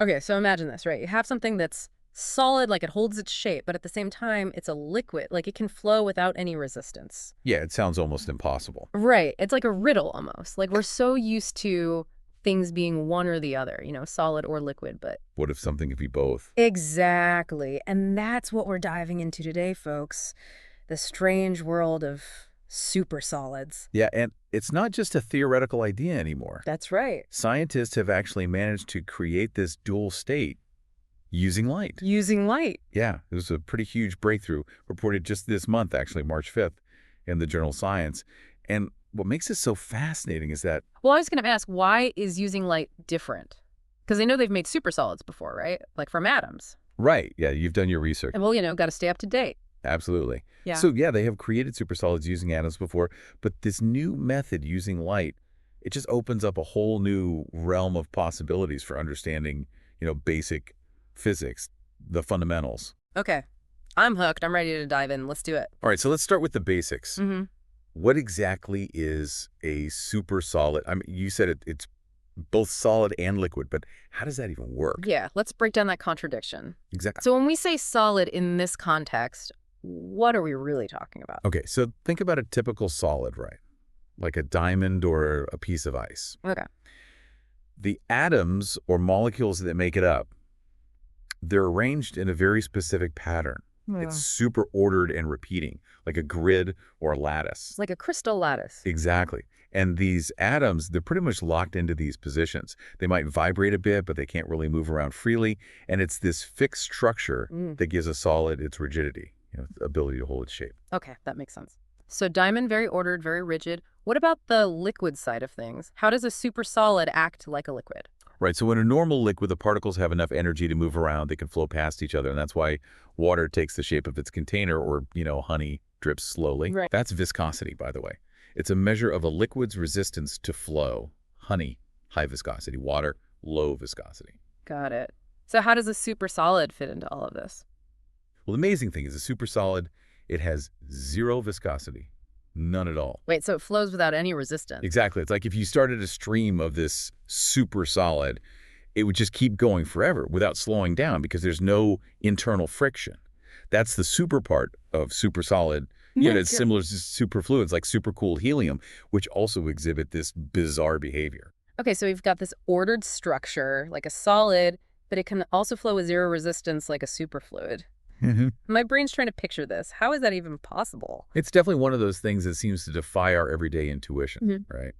Okay, so imagine this, right? You have something that's solid, like it holds its shape, but at the same time, it's a liquid, like it can flow without any resistance. Yeah, it sounds almost impossible. Right. It's like a riddle almost. Like we're so used to things being one or the other, solid or liquid, but What if something could be both? exactly. And that's what we're diving into today, folks. The strange world of supersolids. Yeah, and it's not just a theoretical idea anymore. That's right. Scientists have actually managed to create this dual state using light. Using light. Yeah, it was a pretty huge breakthrough reported just this month, actually, March 5th, in the journal Science. And what makes it so fascinating is that, Well, I was going to ask, why is using light different? Because I know they've made supersolids before, right? Like from atoms. right, yeah, you've done your research. And well, got to stay up to date. Absolutely. Yeah. So, yeah, they have created supersolids using atoms before, but this new method using light, it just opens up a whole new realm of possibilities for understanding, basic physics, the fundamentals. Okay. I'm hooked. I'm ready to dive in. Let's do it. All right, so let's start with the basics. Mm-hmm. What exactly is a supersolid? I mean, you said it's both solid and liquid, but how does that even work? Yeah, let's break down that contradiction. Exactly. So when we say solid in this context, what are we really talking about? Okay, so think about a typical solid, right? Like a diamond or a piece of ice. Okay. The atoms or molecules that make it up, they're arranged in a very specific pattern. It's super ordered and repeating, like a grid or a lattice. It's like a crystal lattice. Exactly. And these atoms, they're pretty much locked into these positions. They might vibrate a bit, but they can't really move around freely. And it's this fixed structure that gives a solid its rigidity, its ability to hold its shape. Okay, that makes sense. So diamond, very ordered, very rigid. What about the liquid side of things? How does a supersolid act like a liquid? Right, so in a normal liquid, the particles have enough energy to move around. They can flow past each other, and that's why water takes the shape of its container, or, honey drips slowly. Right. That's viscosity, by the way. It's a measure of a liquid's resistance to flow. Honey, high viscosity. Water, low viscosity. Got it. So how does a supersolid fit into all of this? Well, the amazing thing is a supersolid, it has zero viscosity. None at all. Wait, so it flows without any resistance? Exactly. It's like if you started a stream of this super solid, it would just keep going forever without slowing down because there's no internal friction. That's the super part of super solid. It's similar to superfluids like supercooled helium, which also exhibit this bizarre behavior. Okay, so we've got this ordered structure, like a solid, but it can also flow with zero resistance like a superfluid. My brain's trying to picture this. How is that even possible? It's definitely one of those things that seems to defy our everyday intuition, right?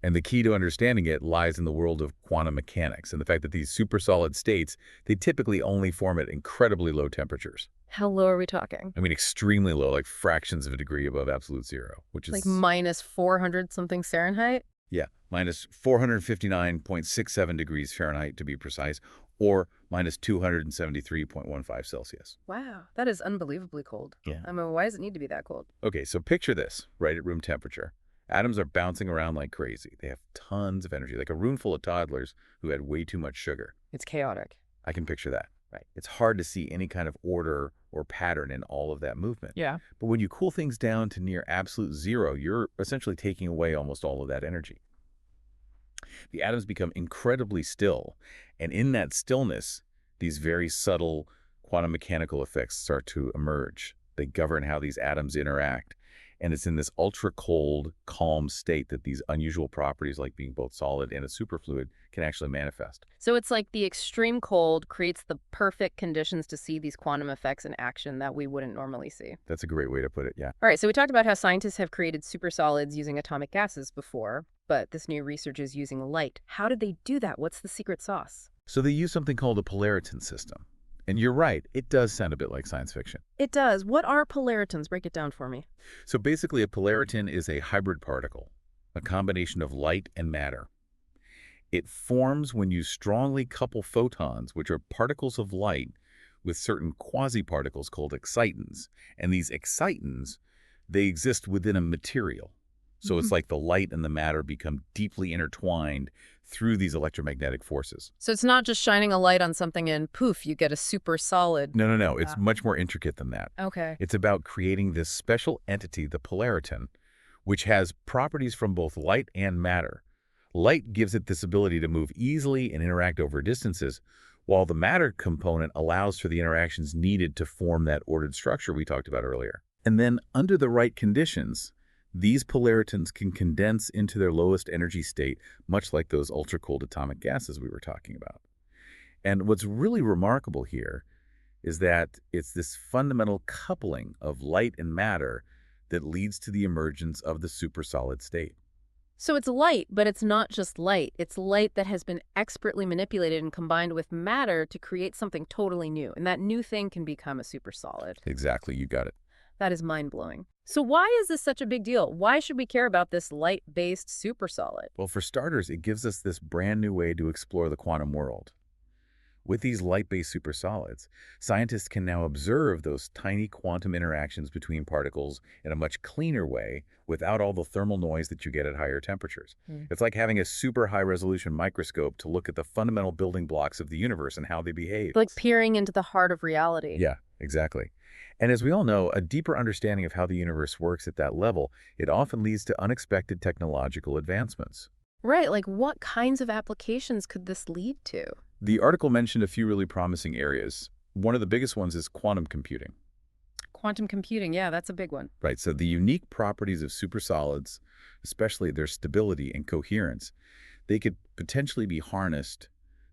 And the key to understanding it lies in the world of quantum mechanics and the fact that these supersolid states, they typically only form at incredibly low temperatures. How low are we talking? I mean, extremely low, like fractions of a degree above absolute zero, which is... Like minus 400 something Fahrenheit? Yeah, minus 459.67 degrees Fahrenheit to be precise, or minus 273.15 Celsius. Wow, that is unbelievably cold. Yeah. I mean, why does it need to be that cold? Okay, so picture this, right at room temperature. Atoms are bouncing around like crazy. They have tons of energy, like a room full of toddlers who had way too much sugar. It's chaotic. I can picture that. Right. It's hard to see any kind of order or pattern in all of that movement. Yeah. But when you cool things down to near absolute zero, you're essentially taking away almost all of that energy. The atoms become incredibly still, and in that stillness, these very subtle quantum mechanical effects start to emerge. They govern how these atoms interact, and it's in this ultra-cold, calm state that these unusual properties, like being both solid and a superfluid, can actually manifest. So it's like the extreme cold creates the perfect conditions to see these quantum effects in action that we wouldn't normally see. That's a great way to put it, yeah. All right, so we talked about how scientists have created supersolids using atomic gases before, but this new research is using light. How did they do that? What's the secret sauce? So they use something called a polariton system. And you're right, it does sound a bit like science fiction. It does. What are polaritons? Break it down for me. So basically, a polariton is a hybrid particle, a combination of light and matter. It forms when you strongly couple photons, which are particles of light, with certain quasiparticles called excitons. And these excitons, they exist within a material. So it's like the light and the matter become deeply intertwined through these electromagnetic forces. So it's not just shining a light on something and poof, you get a super solid. No. It's much more intricate than that. Okay. It's about creating this special entity, the polariton, which has properties from both light and matter, Light gives it this ability to move easily and interact over distances, while the matter component allows for the interactions needed to form that ordered structure we talked about earlier. And then, under the right conditions, these polaritons can condense into their lowest energy state, much like those ultra-cold atomic gases we were talking about. And what's really remarkable here is that it's this fundamental coupling of light and matter that leads to the emergence of the supersolid state. So it's light, but it's not just light. It's light that has been expertly manipulated and combined with matter to create something totally new. And that new thing can become a supersolid. Exactly, you got it. That is mind-blowing. So why is this such a big deal? Why should we care about this light-based supersolid? Well, for starters, it gives us this brand new way to explore the quantum world. With these light-based supersolids, scientists can now observe those tiny quantum interactions between particles in a much cleaner way without all the thermal noise that you get at higher temperatures. It's like having a super high-resolution microscope to look at the fundamental building blocks of the universe and how they behave. Like peering into the heart of reality. Yeah, exactly. And as we all know, a deeper understanding of how the universe works at that level, it often leads to unexpected technological advancements. Right, like what kinds of applications could this lead to? The article mentioned a few really promising areas. One of the biggest ones is quantum computing. Quantum computing, yeah, that's a big one. Right, so the unique properties of supersolids, especially their stability and coherence, they could potentially be harnessed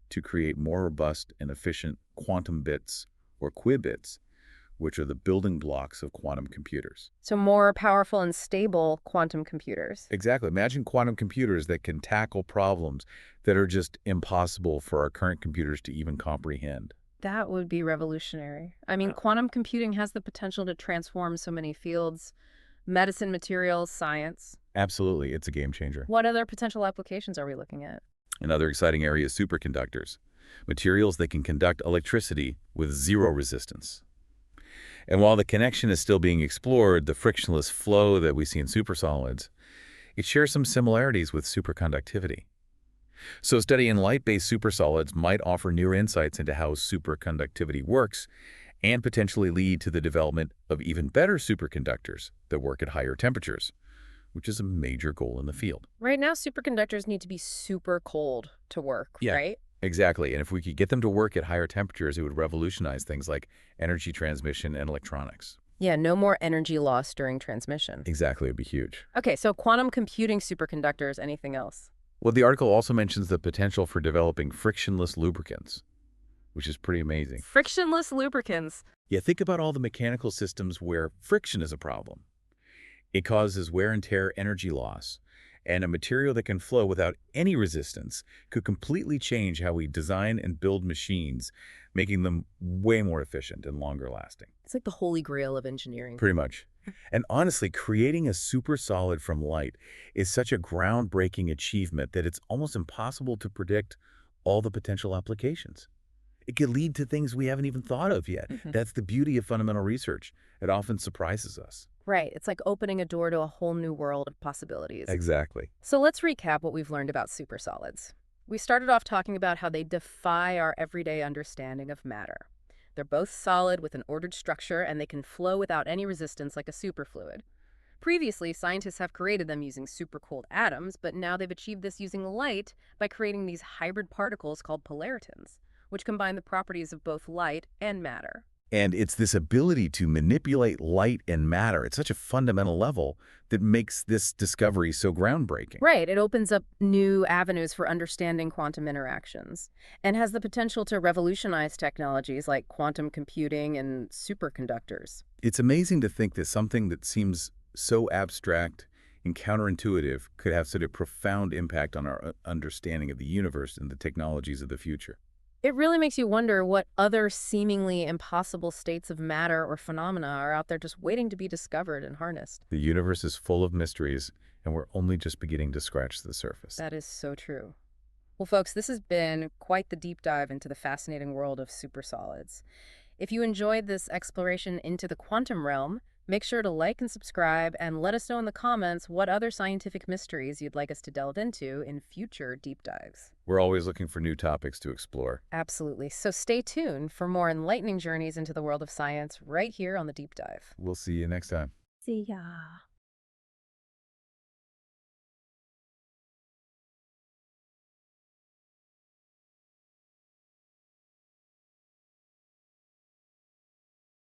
to create more robust and efficient quantum bits or qubits, which are the building blocks of quantum computers. So more powerful and stable quantum computers. Exactly. Imagine quantum computers that can tackle problems that are just impossible for our current computers to even comprehend. That would be revolutionary. I mean, quantum computing has the potential to transform so many fields, medicine, materials, science. Absolutely. It's a game changer. What other potential applications are we looking at? Another exciting area is superconductors, materials that can conduct electricity with zero resistance. And while the connection is still being explored, the frictionless flow that we see in supersolids, it shares some similarities with superconductivity. So studying light-based supersolids might offer new insights into how superconductivity works and potentially lead to the development of even better superconductors that work at higher temperatures, which is a major goal in the field. Right now, superconductors need to be super cold to work, right? Exactly. And if we could get them to work at higher temperatures, it would revolutionize things like energy transmission and electronics. Yeah, no more energy loss during transmission. Exactly. It'd be huge. Okay, so quantum computing superconductors, anything else? Well, the article also mentions the potential for developing frictionless lubricants, which is pretty amazing. Frictionless lubricants. Yeah, think about all the mechanical systems where friction is a problem. It causes wear and tear, energy loss, and a material that can flow without any resistance could completely change how we design and build machines, making them way more efficient and longer lasting. It's like the holy grail of engineering. Pretty much. And honestly, creating a supersolid from light is such a groundbreaking achievement that it's almost impossible to predict all the potential applications. It could lead to things we haven't even thought of yet. That's the beauty of fundamental research. It often surprises us. Right. It's like opening a door to a whole new world of possibilities. Exactly. So let's recap what we've learned about supersolids. We started off talking about how they defy our everyday understanding of matter. They're both solid with an ordered structure, and they can flow without any resistance like a superfluid. Previously, scientists have created them using supercooled atoms, but now they've achieved this using light by creating these hybrid particles called polaritons, which combine the properties of both light and matter. And it's this ability to manipulate light and matter at such a fundamental level that makes this discovery so groundbreaking. Right. It opens up new avenues for understanding quantum interactions and has the potential to revolutionize technologies like quantum computing and superconductors. It's amazing to think that something that seems so abstract and counterintuitive could have such a profound impact on our understanding of the universe and the technologies of the future. It really makes you wonder what other seemingly impossible states of matter or phenomena are out there just waiting to be discovered and harnessed. The universe is full of mysteries, and we're only just beginning to scratch the surface. That is so true. Well, folks, this has been quite the deep dive into the fascinating world of supersolids. If you enjoyed this exploration into the quantum realm, make sure to like and subscribe, and let us know in the comments what other scientific mysteries you'd like us to delve into in future deep dives. We're always looking for new topics to explore. Absolutely. So stay tuned for more enlightening journeys into the world of science right here on The Deep Dive. We'll see you next time. See ya.